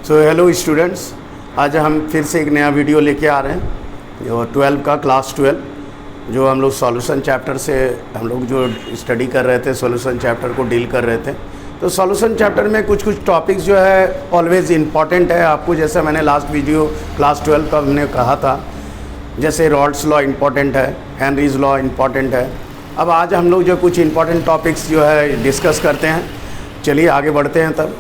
So hello students, आज हम फिर से एक नया वीडियो लेके आ रहे हैं। जो 12 का क्लास 12 जो हम लोग सॉल्यूशन चैप्टर से हम लोग जो स्टडी कर रहे थे, सॉल्यूशन चैप्टर को डील कर रहे थे। तो सॉल्यूशन चैप्टर में कुछ टॉपिक्स जो है ऑलवेज इम्पॉर्टेंट है आपको, जैसे मैंने लास्ट वीडियो क्लास 12 का हमने कहा था, जैसे रॉल्स लॉ इम्पॉर्टेंट है, हेनरीज लॉ इम्पॉर्टेंट है। अब आज हम लोग जो कुछ इम्पॉर्टेंट टॉपिक्स जो है डिस्कस करते हैं। चलिए आगे बढ़ते हैं तब।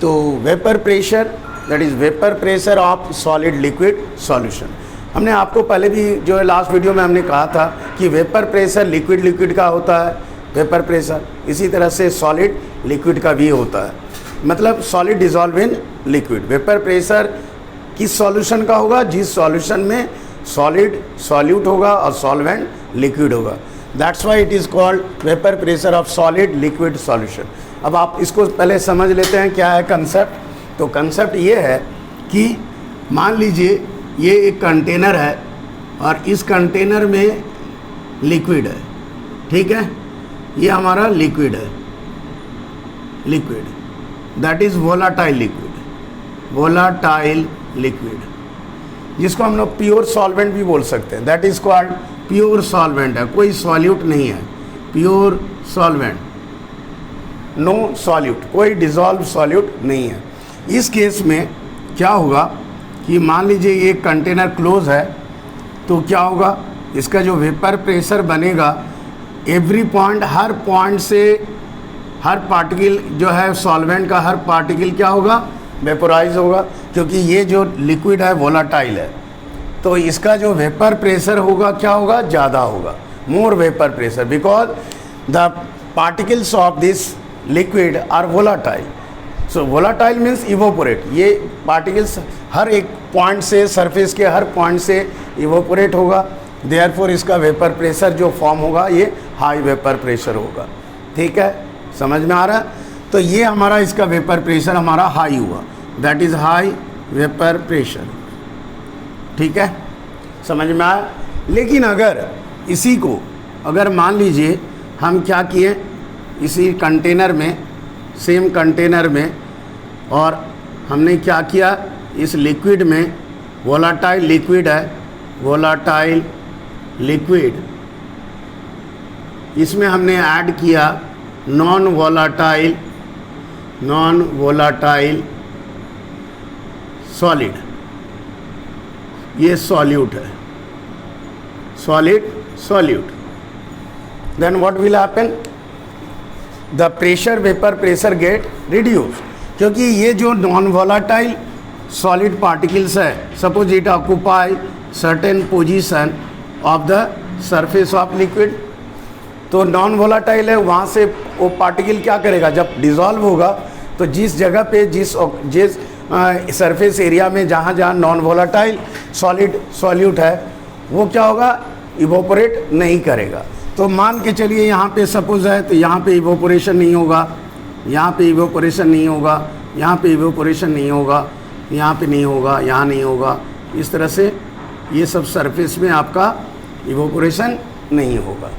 तो vapour pressure, that is vapour pressure of solid liquid solution. हमने आपको पहले भी जो है लास्ट वीडियो में हमने कहा था कि वेपर प्रेशर लिक्विड का होता है वेपर प्रेशर, इसी तरह से सॉलिड लिक्विड का भी होता है। मतलब solid dissolve in liquid. Vapour pressure किस सॉल्यूशन का होगा? जिस सॉल्यूशन में सॉलिड सॉल्यूट होगा और सॉल्वेंट लिक्विड होगा। That's why it is called vapour pressure of solid liquid solution. अब आप इसको पहले समझ लेते हैं क्या है कंसेप्ट। तो कंसेप्ट ये है कि मान लीजिए ये एक कंटेनर है और इस कंटेनर में लिक्विड है, ठीक है। ये हमारा लिक्विड है, liquid that is volatile liquid, volatile liquid, जिसको हम लोग प्योर सॉल्वेंट भी बोल सकते हैं। That is called pure solvent है, कोई सॉल्यूट नहीं है, प्योर सॉल्वेंट, नो सॉल्यूट, कोई डिज़ोल्व सॉल्यूट नहीं है। इस केस में क्या होगा कि मान लीजिए ये कंटेनर क्लोज है, तो क्या होगा, इसका जो वेपर प्रेशर बनेगा एवरी पॉइंट, हर पॉइंट से हर पार्टिकल जो है सॉल्वेंट का हर पार्टिकल क्या होगा, वेपोराइज होगा, क्योंकि ये जो लिक्विड है वोलाटाइल है। तो इसका जो वेपर प्रेशर होगा क्या होगा, ज़्यादा होगा, more vapour pressure, because the particles of this liquid are volatile. So volatile means evaporate. ये पार्टिकल्स हर एक पॉइंट से, सरफेस के हर पॉइंट से इवोपोरेट होगा। देयरफॉर इसका वेपर प्रेशर जो फॉर्म होगा ये हाई वेपर प्रेशर होगा। ठीक है, समझ में आ रहा है? तो ये हमारा इसका वेपर प्रेशर हमारा हाई हुआ, that is high vapour pressure. ठीक है, समझ में आया? लेकिन अगर इसी को अगर मान लीजिए हम क्या किए, इसी कंटेनर में, सेम कंटेनर में, और हमने क्या किया, इस लिक्विड में वोलाटाइल लिक्विड है, वोलाटाइल लिक्विड, इसमें हमने ऐड किया नॉन वोलाटाइल सॉलिड। ये सॉल्यूट है, solid solute. Then what will happen, the pressure, vapour pressure get reduce, क्योंकि ये जो नॉन वोलाटाइल सॉलिड पार्टिकल्स है, suppose it occupy certain position of the surface of liquid, तो non volatile है, वहाँ से वो पार्टिकल क्या करेगा, जब डिज़ोल्व होगा तो जिस जगह पे जिस सरफेस एरिया में जहाँ जहाँ नॉन वोलाटाइल सॉलिड सॉल्यूट है वो क्या होगा, इवोपोरेट नहीं करेगा। तो मान के चलिए यहाँ पे सपोज है, तो यहाँ पे इवोपोरेशन नहीं होगा, यहाँ पे इवोपोरेशन नहीं होगा, यहाँ पे इवोपोरेशन नहीं होगा, यहाँ पे नहीं होगा, यहाँ नहीं होगा। इस तरह से ये सब सरफेस में आपका इवोपोरेशन नहीं होगा।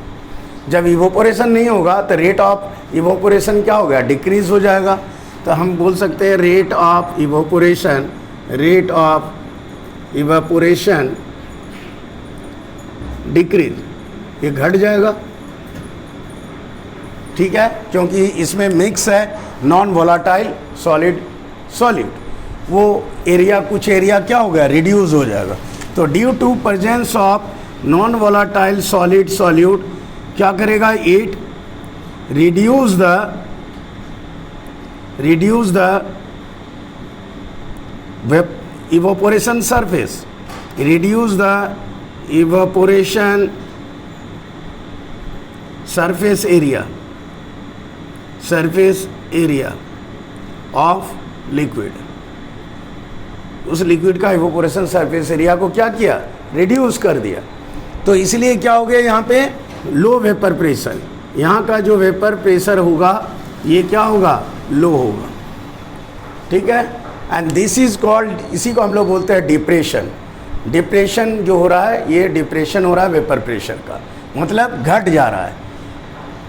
जब इवोपोरेशन नहीं होगा तो रेट ऑफ इवोपोरेशन क्या हो गया, डिक्रीज़ हो जाएगा। तो हम बोल सकते हैं rate of evaporation, rate of evaporation decrease, ये घट जाएगा। ठीक है, क्योंकि इसमें मिक्स है नॉन वोलाटाइल सॉलिड सॉल्यूट, वो एरिया, कुछ एरिया क्या हो गया, रिड्यूस हो जाएगा। तो due to presence of non volatile solid solute क्या करेगा, it reduce the evaporation surface, reduce the evaporation surface area of liquid. उस लिक्विड का इवोपोरेशन सरफेस एरिया को क्या किया, रिड्यूस कर दिया। तो इसलिए क्या हो गया, यहाँ पे लो वेपर प्रेशर, यहाँ का जो वेपर प्रेशर होगा ये क्या होगा, लो होगा। ठीक है, एंड दिस इज कॉल्ड, इसी को हम लोग बोलते हैं डिप्रेशन। डिप्रेशन जो हो रहा है, ये डिप्रेशन हो रहा है वेपर प्रेशर का, मतलब घट जा रहा है।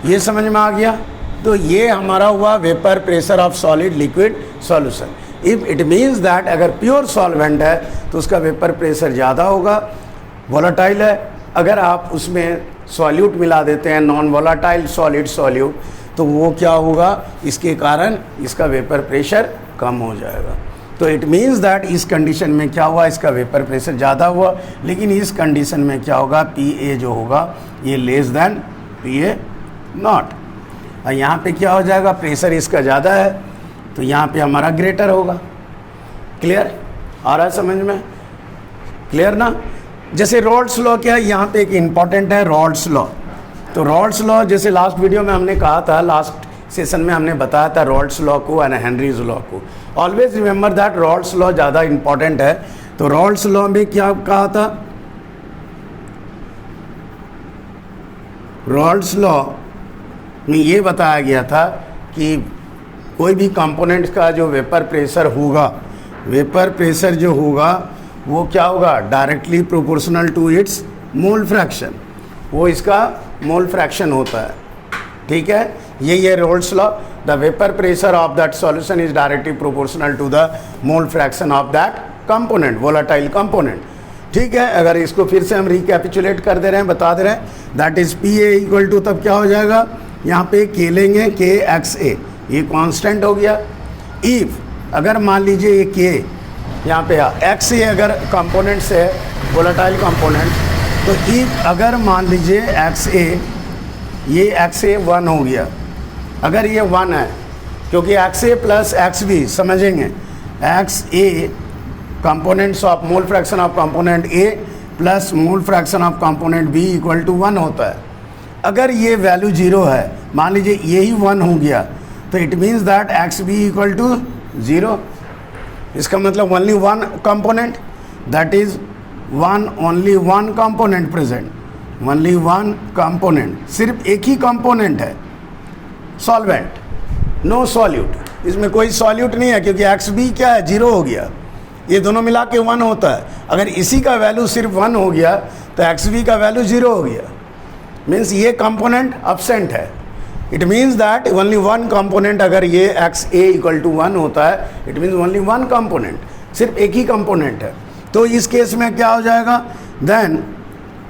ये समझ में आ गया? तो ये हमारा हुआ vapour pressure of solid liquid solution. If it means that अगर प्योर सॉल्वेंट है तो उसका वेपर प्रेशर ज़्यादा होगा, वोलाटाइल है। अगर आप उसमें सॉल्यूट मिला देते हैं, नॉन वोलाटाइल सॉलिड सॉल्यूट, तो वो क्या होगा, इसके कारण इसका वेपर प्रेशर कम हो जाएगा। तो इट मीन्स दैट इस कंडीशन में क्या हुआ, इसका वेपर प्रेशर ज़्यादा हुआ, लेकिन इस कंडीशन में क्या होगा, पी ए जो होगा ये less than P A not. और यहाँ पे क्या हो जाएगा, प्रेशर इसका ज़्यादा है तो यहाँ पे हमारा ग्रेटर होगा। क्लियर आ रहा है समझ में, क्लियर ना। जैसे रॉल्स लॉ क्या है, यहाँ पे एक इम्पॉर्टेंट है रॉल्स लॉ। तो रॉल्स लॉ जैसे लास्ट वीडियो में हमने कहा था, लास्ट सेशन में हमने बताया था रॉल्स लॉ को एंड हेनरीज लॉ को। Always remember that Rawls law ज़्यादा इंपॉर्टेंट है। तो रॉल्स लॉ में क्या कहा था, रॉल्स लॉ में ये बताया गया था कि कोई भी कंपोनेंट का जो वेपर प्रेशर होगा, वेपर प्रेशर जो होगा वो क्या होगा, directly proportional to its mole fraction, वो इसका मोल फ्रैक्शन होता है। ठीक है, ये Raoult's law, the vapour pressure of that solution is directly proportional to the mole fraction of that component, volatile component. ठीक है, अगर इसको फिर से हम रिकैपिचुलेट कर दे रहे हैं, बता दे रहे हैं, that is P A equal to, तब क्या हो जाएगा, यहाँ पे के लेंगे, के एक्स ए, ये कांस्टेंट हो गया। इफ अगर मान लीजिए ये के यहाँ पे एक्स ए अगर कंपोनेंट से है वोलाटाइल कंपोनेंट, तो इफ अगर मान लीजिए एक्स ए, ये एक्स ए 1 हो गया, अगर ये 1 है, क्योंकि X A plus X B समझेंगे, X A components of mole fraction of component A plus mole fraction of component B equal to 1 होता है। अगर ये वैल्यू 0 है, मान लीजिए यही 1 हो गया, तो it means that X B equal to 0। इसका मतलब only one component, that is only one component present, only one component, सिर्फ एक ही कंपोनेंट है सॉल्वेंट, नो सॉल्यूट। इसमें कोई सॉल्यूट नहीं है क्योंकि एक्स बी क्या है, 0 हो गया, ये दोनों मिला के 1 होता है। अगर इसी का वैल्यू सिर्फ 1 हो गया तो एक्स बी का वैल्यू 0 हो गया, मीन्स ये कंपोनेंट अब्सेंट है। It means that only one component, अगर ये एक्स ए इक्वल टू 1 होता है, it means only one component, सिर्फ एक ही कंपोनेंट है। तो इस केस में क्या हो जाएगा, देन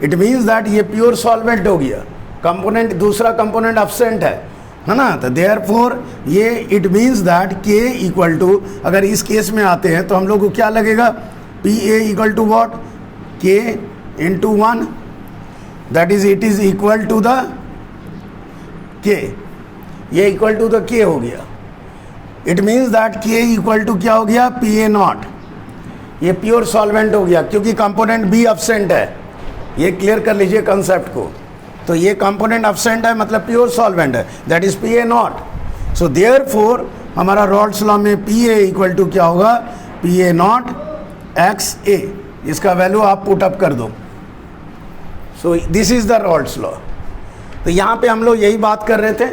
इट मीन्स दैट ये प्योर सॉल्वेंट हो गया, कंपोनेंट दूसरा कंपोनेंट अब्सेंट है ना। तो देयरफॉर ये it means that K equal to, अगर इस केस में आते हैं तो हम लोग को क्या लगेगा, P A equal to what, K into 1, that is it is equal to the K, ये इक्वल टू द के हो गया। It means that K equal to क्या हो गया, पी ए नॉट, ये प्योर सॉल्वेंट हो गया क्योंकि कंपोनेंट बी अब्सेंट है। ये क्लियर कर लीजिए कंसेप्ट को। तो ये कंपोनेंट अब्सेंट है मतलब प्योर सॉल्वेंट है, that is P A not. So therefore हमारा रॉल्स लॉ में पी ए इक्वल टू क्या होगा, पी ए नॉट एक्स ए, इसका वैल्यू आप पुट अप कर दो। So this is the Rawls law. तो यहाँ पे हम लोग यही बात कर रहे थे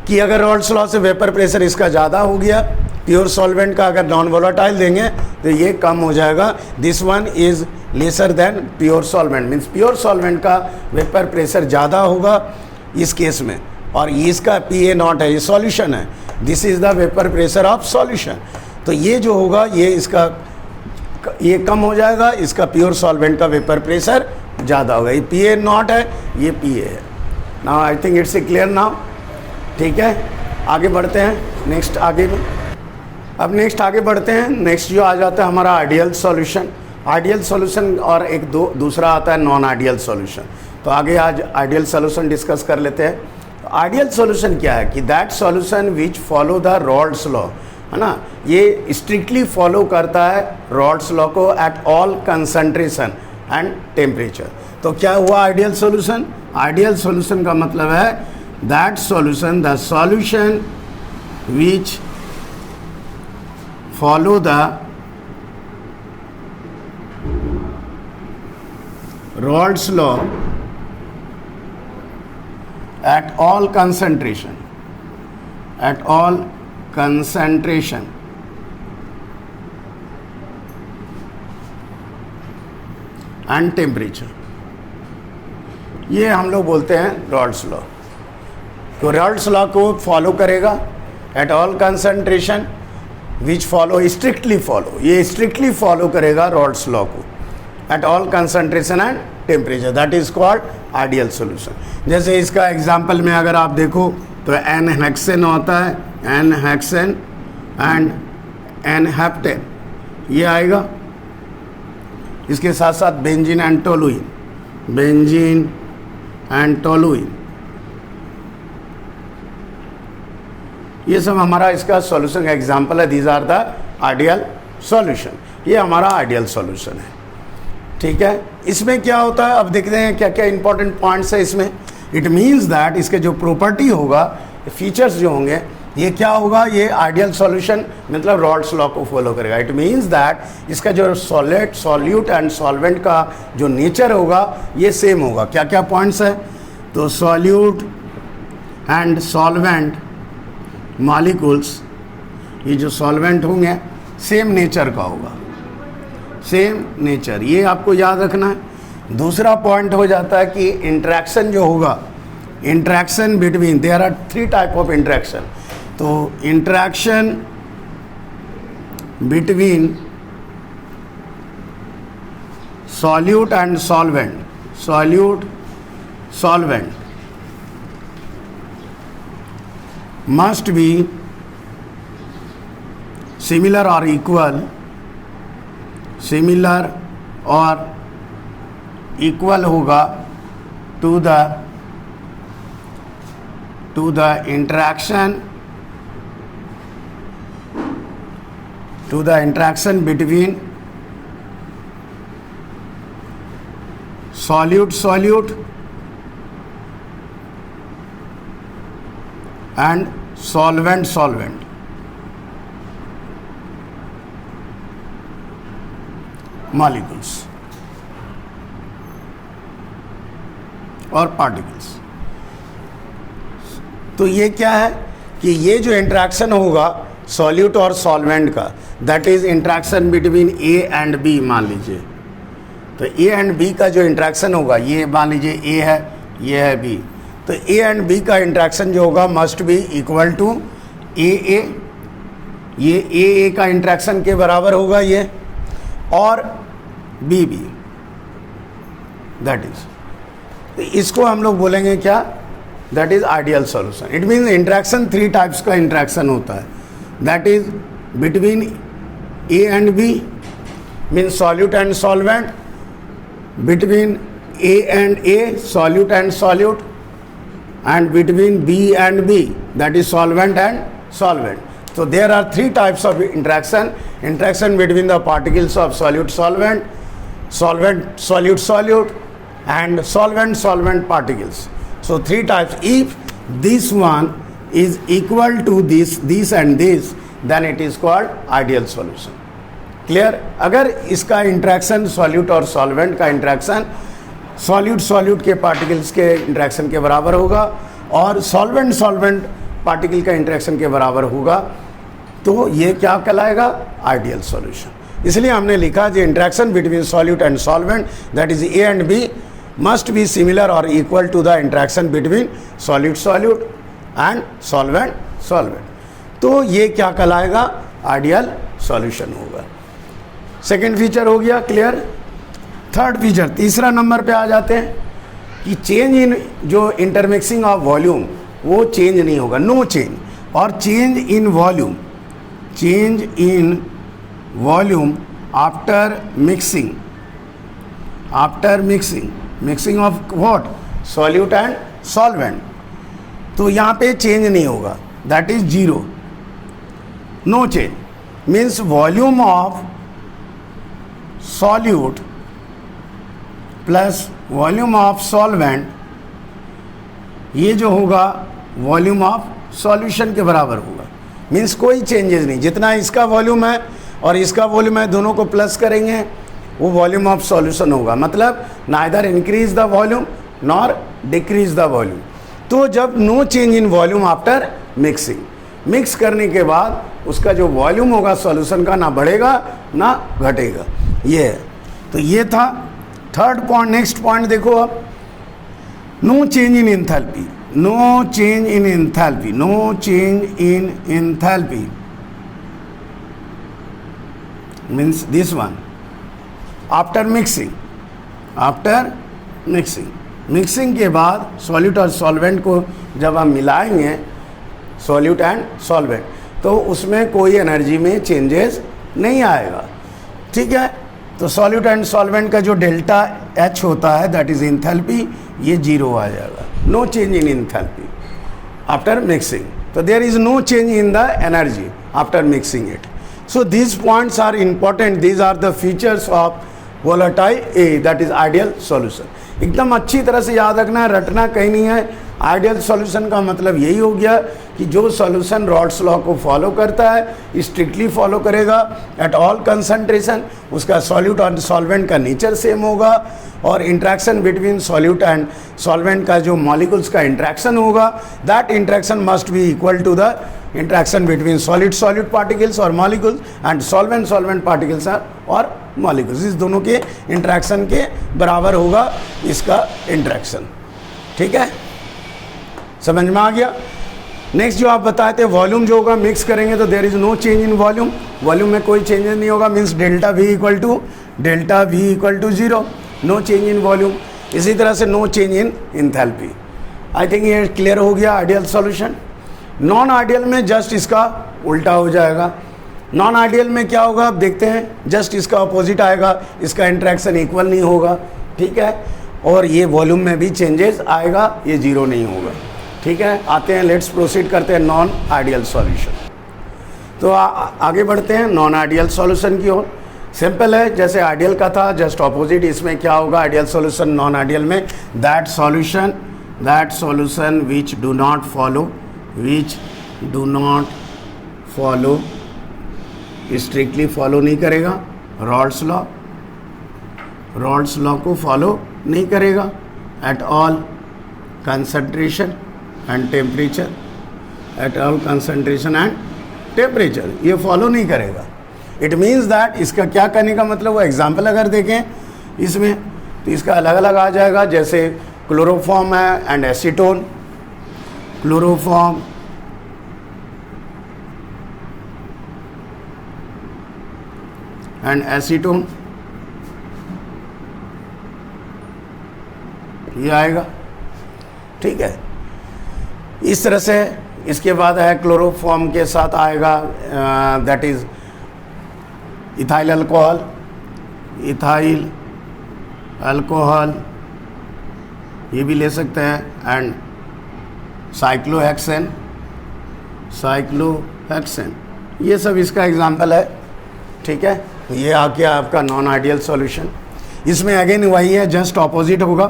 कि अगर रॉल्स लॉ से वेपर प्रेशर इसका ज़्यादा हो गया, प्योर सॉल्वेंट का अगर नॉन वोलाटाइल देंगे तो ये कम हो जाएगा। This one is lesser than pure solvent, means pure solvent का वेपर प्रेशर ज़्यादा होगा इस केस में, और इसका पी ए नॉट है, ये सॉल्यूशन है, this is the vapour pressure of solution. तो ये जो होगा ये इसका ये कम हो जाएगा, इसका प्योर सॉल्वेंट का वेपर प्रेशर ज़्यादा होगा। ये पी ए नॉट है, ये पी ए है। Now I think it's a clear now. ठीक है, आगे बढ़ते हैं नेक्स्ट आगे में। अब नेक्स्ट आगे बढ़ते हैं, नेक्स्ट जो आ जाता है हमारा आइडियल सॉल्यूशन। आइडियल सॉल्यूशन और एक दूसरा आता है नॉन आइडियल सॉल्यूशन। तो आगे आज आइडियल सॉल्यूशन डिस्कस कर लेते हैं। आइडियल सॉल्यूशन क्या है कि that solution which follow the Rawls law, है ना, ये स्ट्रिक्टली फॉलो करता है रॉल्स लॉ को eight all concentration and temperature. तो क्या हुआ आइडियल सॉल्यूशन? आइडियल सॉल्यूशन का मतलब है that solution, the solution which follow the Raoult's law at all concentration and temperature, ये हम लोग बोलते हैं Raoult's law। तो Raoult's law को फॉलो करेगा at all concentration which follow strictly follow, ये स्ट्रिक्टली फॉलो करेगा रॉल्स लॉ को eight all concentration and temperature, that is called ideal solution. जैसे इसका एग्जांपल में अगर आप देखो तो एन हेक्सेन होता है, N hexane and N heptane, ये आएगा। इसके साथ साथ benzene and toluene, benzene and toluene, ये सब हमारा इसका सॉल्यूशन का एग्जांपल है। These are the ideal solution, ये हमारा आइडियल सॉल्यूशन है। ठीक है, इसमें क्या होता है अब देखते हैं क्या क्या इंपॉर्टेंट पॉइंट्स है इसमें। इट मीन्स दैट इसके जो प्रॉपर्टी होगा, फीचर्स जो होंगे, ये क्या होगा, ये आइडियल सॉल्यूशन मतलब रॉल्स लॉ को फॉलो करेगा। इट मीन्स दैट इसका जो सॉल्यूट एंड सॉल्वेंट का जो नेचर होगा ये सेम होगा। क्या क्या पॉइंट्स है, तो सॉल्यूट एंड सॉल्वेंट मॉलिक्यूल्स, ये जो सॉल्वेंट होंगे सेम नेचर का होगा, सेम नेचर, ये आपको याद रखना है। दूसरा पॉइंट हो जाता है कि इंटरेक्शन जो होगा, interaction between, there are 3 type of interaction, तो interaction between solute and solvent, solute solvent must be similar or equal, similar or equal होगा to the interaction, to the interaction between solute and solvent molecules और particles. तो ये क्या है कि ये जो इंटरेक्शन होगा सॉल्यूट और सॉल्वेंट का, that is interaction between A and B. मान लीजिए तो ए एंड बी का जो इंटरेक्शन होगा, ये मान लीजिए ए है, ये है बी, तो ए एंड बी का इंटरेक्शन जो होगा मस्ट बी इक्वल टू ए ए, ये ए का इंटरेक्शन के बराबर होगा ये, और बी बी, दैट इज, इसको हम लोग बोलेंगे क्या, that is ideal solution. It means interaction 3 types का इंटरेक्शन होता है, that is between A and B means solute and solvent, between A and A solute and solute, and between B and B, that is solvent and solvent. So there are 3 types of interaction between the particles of solute solvent, solvent solute solute, and solvent solvent particles. So 3 types. If this one is equal to this and this, then it is called ideal solution. Clear? अगर इसका interaction solute और solvent का interaction solute के particles के interaction के बराबर होगा और सॉल्वेंट पार्टिकल का इंटरेक्शन के बराबर होगा, तो ये क्या कहलाएगा, आइडियल सॉल्यूशन। इसलिए हमने लिखा कि interaction between solute and solvent, that is A and B, must be similar और equal to the interaction between solute and solvent. तो ये क्या कहलाएगा, आइडियल सॉल्यूशन होगा। सेकेंड फीचर हो गया क्लियर। थर्ड फीचर, तीसरा नंबर पे आ जाते हैं कि चेंज इन जो इंटरमिक्सिंग ऑफ वॉल्यूम, वो चेंज नहीं होगा, नो चेंज, और change in volume after mixing of what, solute and solvent. तो यहाँ पे चेंज नहीं होगा, that is 0, no change, means volume of solute plus volume of solvent, ये जो होगा वॉल्यूम ऑफ सॉल्यूशन के बराबर होगा। मीन्स कोई चेंजेस नहीं, जितना इसका वॉल्यूम है और इसका वॉल्यूम है, दोनों को प्लस करेंगे वो वॉल्यूम ऑफ सॉल्यूशन होगा। मतलब neither increase the volume nor decrease the volume. तो जब no change in volume after mixing, mix करने के बाद उसका जो वॉल्यूम होगा सॉल्यूशन का, ना बढ़ेगा ना घटेगा, ये है। तो ये था थर्ड पॉइंट। नेक्स्ट पॉइंट देखो अब, no change in enthalpy, no change in enthalpy, no change in enthalpy means this one after mixing, after mixing के बाद सॉल्यूट और सॉल्वेंट को जब हम मिलाएंगे, सॉल्यूट एंड सॉल्वेंट, तो उसमें कोई एनर्जी में चेंजेस नहीं आएगा, ठीक है। तो सॉल्यूट एंड सॉल्वेंट का जो डेल्टा एच होता है दैट इज इंथैल्पी, ये जीरो आ जाएगा, no change in enthalpy after mixing. तो there is no change in the energy after mixing it. So these points are important, these are the features of volatile A, that is ideal solution. एकदम अच्छी तरह से याद रखना है, रटना कहीं नहीं है। आइडियल सॉल्यूशन का मतलब यही हो गया कि जो सॉल्यूशन रॉल्स लॉ को फॉलो करता है, स्ट्रिक्टली फॉलो करेगा एट ऑल कंसंट्रेशन, उसका सॉल्यूट और सॉल्वेंट का नेचर सेम होगा, और interaction between solute and solvent का जो मॉलिक्यूल्स का इंट्रैक्शन होगा, that interaction must be equal to the interaction between solute particles और मॉलिक्यूल्स एंड सॉल्वेंट पार्टिकल्स और मॉलिक्यूल्स। इस दोनों के इंट्रैक्शन के बराबर होगा इसका इंट्रैक्शन, ठीक है, समझ में आ गया। नेक्स्ट जो आप बताए थे वॉल्यूम जो होगा, मिक्स करेंगे तो there is no change in volume, volume में कोई चेंजेस नहीं होगा, means delta V equal to zero, no change in volume. इसी तरह से no change in enthalpy. I think ये क्लियर हो गया आइडियल सॉल्यूशन। नॉन आइडियल में जस्ट इसका उल्टा हो जाएगा। नॉन आइडियल में क्या होगा आप देखते हैं, जस्ट इसका अपोजिट आएगा, इसका इंट्रैक्शन इक्वल नहीं होगा, ठीक है, और ये वॉल्यूम में भी चेंजेस आएगा, ये जीरो नहीं होगा, ठीक है। आते हैं, लेट्स प्रोसीड करते हैं नॉन आइडियल सॉल्यूशन। तो आगे बढ़ते हैं नॉन आइडियल सॉल्यूशन की ओर। सिंपल है, जैसे आइडियल का था जस्ट ऑपोजिट, इसमें क्या होगा आइडियल सॉल्यूशन नॉन आइडियल में, that solution which do not follow strictly follow नहीं करेगा रॉल्स लॉ को फॉलो नहीं करेगा at all concentration and temperature, ये फॉलो नहीं करेगा। इट मीन्स दैट, इसका क्या करने का मतलब, वो एग्जाम्पल अगर देखें इसमें तो इसका अलग अलग आ जाएगा, जैसे क्लोरोफॉर्म है and acetone, chloroform and acetone, ये आएगा, ठीक है। इस तरह से इसके बाद है क्लोरोफॉर्म के साथ आएगा दैट इज इथाइल अल्कोहल, ये भी ले सकते हैं, एंड साइक्लोहेक्सेन, ये सब इसका एग्जाम्पल है, ठीक है। ये आ गया आपका नॉन आइडियल सॉल्यूशन। इसमें अगेन वही है, जस्ट ऑपोजिट होगा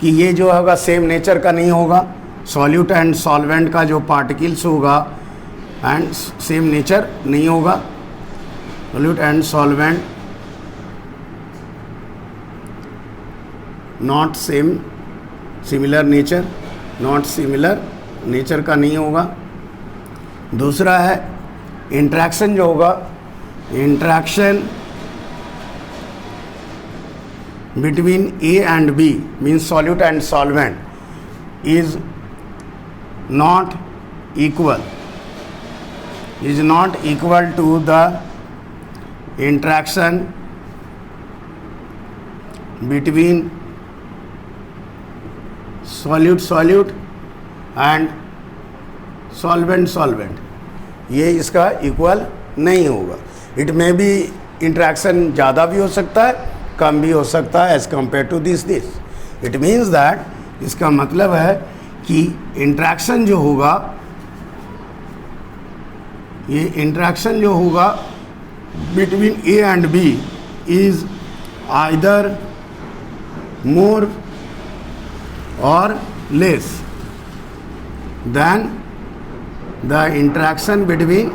कि ये जो होगा सेम नेचर का नहीं होगा, सॉल्यूट एंड सॉल्वेंट का जो पार्टिकल्स होगा एंड सेम नेचर नहीं होगा, solute and solvent not similar nature का नहीं होगा। दूसरा है इंट्रैक्शन जो होगा, interaction between A and B means solute and solvent is not equal to the interaction between solute and solvent, ये इसका इक्वल नहीं होगा। इट में भी इंट्रैक्शन ज़्यादा भी हो सकता है, कम भी हो सकता है as compare to this. It means that, इसका मतलब है कि इंट्रैक्शन जो होगा, ये इंट्रैक्शन जो होगा between A and B is either more और less than the interaction between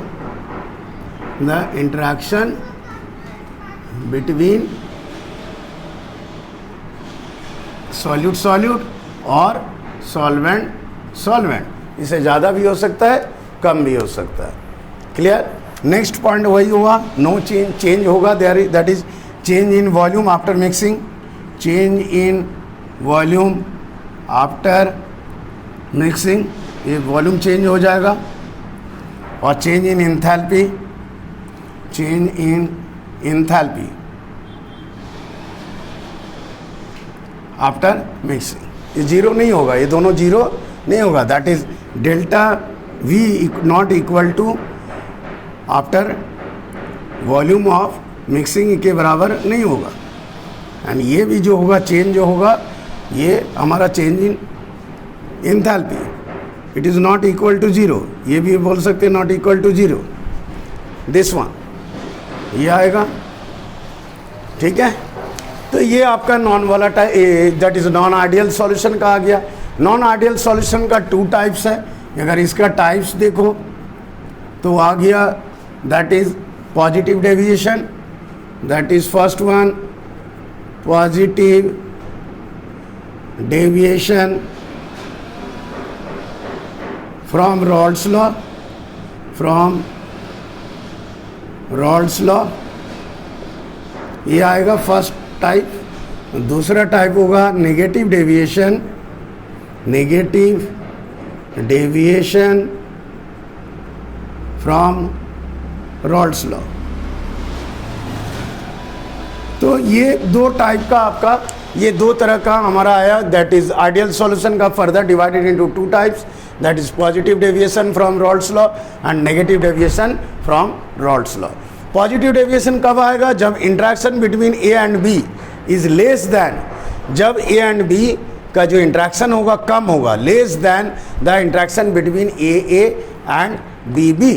solute और सॉल्वेंट। इसे ज़्यादा भी हो सकता है, कम भी हो सकता है, क्लियर। नेक्स्ट पॉइंट वही हुआ, नो चेंज होगा, that is change in volume after mixing, change in volume after mixing, ये वॉल्यूम चेंज हो जाएगा। और change in enthalpy after mixing, ये जीरो नहीं होगा, ये दोनों जीरो नहीं होगा, that is delta V not equal to after volume of mixing के बराबर नहीं होगा। एंड ये भी जो होगा चेंज जो होगा ये हमारा change in enthalpy, it is not equal to zero, ये भी बोल सकते हैं not equal to zero, this one ये आएगा, ठीक है। तो ये आपका non volatile that is non ideal solution का आ गया। नॉन आइडियल सॉल्यूशन का 2 टाइप्स है, अगर इसका टाइप्स देखो तो आ गया that is positive deviation, that is first one positive deviation from Rawls law, from Rawls law, ये आएगा फर्स्ट टाइप। दूसरा टाइप होगा negative deviation, negative deviation from Rawls law. तो ये 2 टाइप का आपका, ये 2 तरह का हमारा आया, दैट इज आइडियल सॉल्यूशन का further divided into 2 types, that is positive deviation from Raoult's law and negative deviation from Raoult's law. Positive deviation कब आएगा? जब interaction between A and B is less than, जब A and B का जो interaction होगा कम होगा, less than the interaction between AA and BB,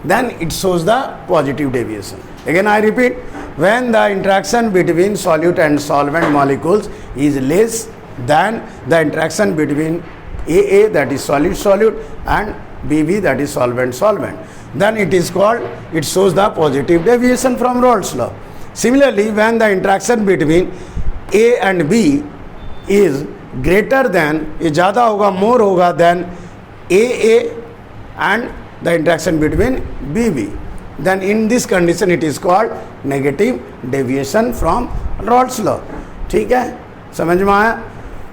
then it shows the positive deviation. Again I repeat, when the interaction between solute and solvent molecules is less than the interaction between AA, that is solute solute, and BB, that is solvent solvent, then it is called, it shows the positive deviation from Raoult's law. Similarly, when the interaction between A and B is greater than, ये ज़्यादा होगा, more होगा than AA and the interaction between BB, then in this condition it is called negative deviation from Raoult's law. ठीक है, समझ में आया?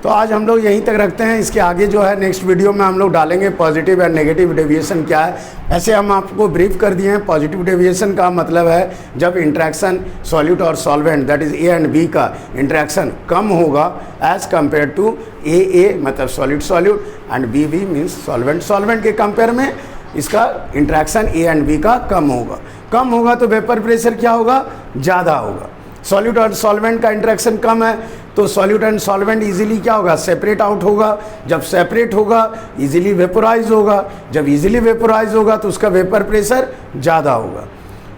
तो आज हम लोग यहीं तक रखते हैं, इसके आगे जो है नेक्स्ट वीडियो में हम लोग डालेंगे पॉजिटिव एंड नेगेटिव डेविएशन क्या है। ऐसे हम आपको ब्रीफ कर दिए हैं। पॉजिटिव डेविएशन का मतलब है जब इंट्रैक्शन सॉल्यूट और solvent that is A and B का इंट्रैक्शन कम होगा एज़ कम्पेयर टू ए मतलब solute solute and B means solvent solvent के कंपेयर में इसका इंट्रैक्शन ए एंड बी का कम होगा तो वेपर प्रेशर क्या होगा? ज़्यादा होगा। सॉल्यूट और सॉल्वेंट का इंट्रैक्शन कम है तो सॉल्यूट एंड सॉल्वेंट इजीली क्या होगा? सेपरेट आउट होगा। जब सेपरेट होगा इजीली वेपोराइज होगा। जब इजीली वेपोराइज होगा तो उसका वेपर प्रेशर ज़्यादा होगा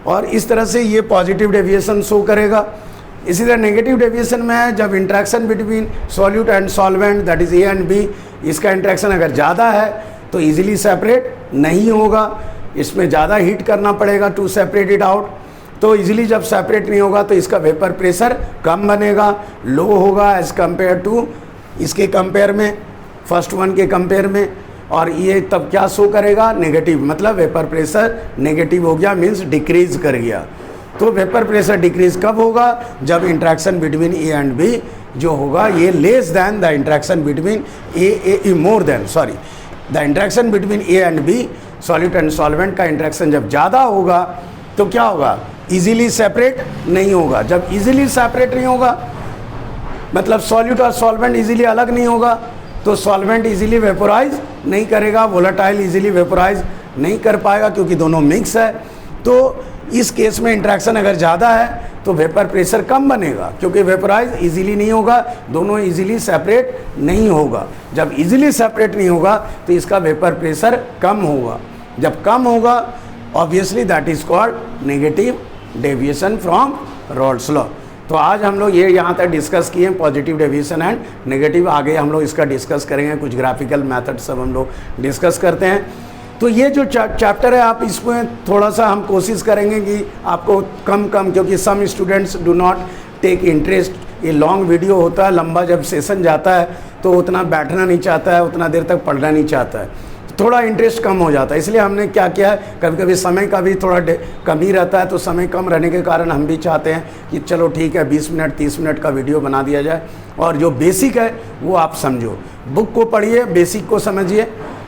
और इस तरह से ये पॉजिटिव डेविएशन शो करेगा। इसी तरह नेगेटिव डेविएशन में है जब interaction between solute and solvent that is A and B, इसका इंट्रैक्शन अगर ज़्यादा है तो इजीली सेपरेट नहीं होगा, इसमें ज़्यादा हीट करना पड़ेगा टू सेपरेट इट आउट। तो इजीली जब सेपरेट नहीं होगा तो इसका वेपर प्रेशर कम बनेगा, लो होगा एज़ कम्पेयर टू इसके कंपेयर में, फर्स्ट वन के कंपेयर में। और ये तब क्या शो करेगा? नेगेटिव, मतलब वेपर प्रेशर नेगेटिव हो गया मीन्स डिक्रीज कर गया। तो वेपर प्रेशर डिक्रीज कब होगा? जब interaction between A and B जो होगा ये less than the interaction between the interaction between A and B, solute and solvent का इंट्रैक्शन जब ज़्यादा होगा तो क्या होगा? इजीली सेपरेट नहीं होगा। जब इजीली सेपरेट नहीं होगा मतलब सॉल्यूट और सॉल्वेंट इजीली अलग नहीं होगा तो सॉल्वेंट इजीली वेपोराइज नहीं करेगा, वोलेटाइल इजीली वेपोराइज नहीं कर पाएगा क्योंकि दोनों मिक्स है। तो इस केस में इंट्रैक्शन अगर ज़्यादा है तो वेपर प्रेशर कम बनेगा क्योंकि वेपोराइज इजीली नहीं होगा, दोनों इजीली सेपरेट नहीं होगा। जब इजीली सेपरेट नहीं होगा तो इसका वेपर प्रेशर कम होगा। जब कम होगा obviously that is called negative deviation from Raoult's law. तो आज हम लोग ये यहाँ तक डिस्कस किए पॉजिटिव डेविएशन एंड नेगेटिव। आगे हम लोग इसका डिस्कस करेंगे, कुछ ग्राफिकल मेथड सब हम लोग डिस्कस करते हैं। तो ये जो चैप्टर है आप इसमें थोड़ा सा हम कोशिश करेंगे कि आपको कम क्योंकि some students do not take interest, ये लॉन्ग वीडियो होता है, लंबा जब सेशन जाता है तो उतना बैठना नहीं चाहता है, उतना देर तक पढ़ना नहीं चाहता है, थोड़ा इंटरेस्ट कम हो जाता है। इसलिए हमने क्या किया है, कभी कभी समय का भी थोड़ा कम ही रहता है तो समय कम रहने के कारण हम भी चाहते हैं कि चलो ठीक है 20 मिनट 30 मिनट का वीडियो बना दिया जाए और जो बेसिक है वो आप समझो, बुक को पढ़िए, बेसिक को समझिए,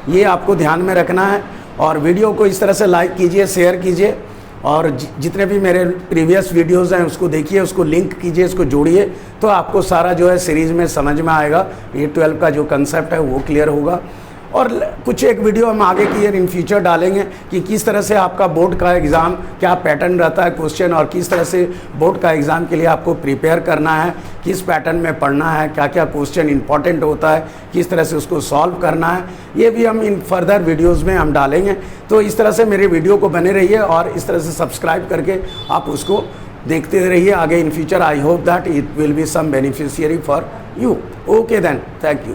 ये आपको ध्यान में रखना है। और वीडियो को इस तरह से लाइक कीजिए, शेयर कीजिए और जितने भी मेरे प्रीवियस वीडियोज़ हैं उसको देखिए, उसको लिंक कीजिए, इसको जोड़िए, तो आपको सारा जो है सीरीज़ में समझ में आएगा। ये 12 का जो कंसेप्ट है वो क्लियर होगा। और कुछ एक वीडियो हम आगे की इन फ्यूचर डालेंगे कि किस तरह से आपका बोर्ड का एग्ज़ाम, क्या पैटर्न रहता है क्वेश्चन, और किस तरह से बोर्ड का एग्ज़ाम के लिए आपको प्रिपेयर करना है, किस पैटर्न में पढ़ना है, क्या क्या क्वेश्चन इंपॉर्टेंट होता है, किस तरह से उसको सॉल्व करना है, ये भी हम इन फर्दर वीडियोज़ में हम डालेंगे। तो इस तरह से मेरे वीडियो को बने रहिए और इस तरह से सब्सक्राइब करके आप उसको देखते रहिए आगे in future. I hope that it will be some beneficiary for you. Okay then, thank you.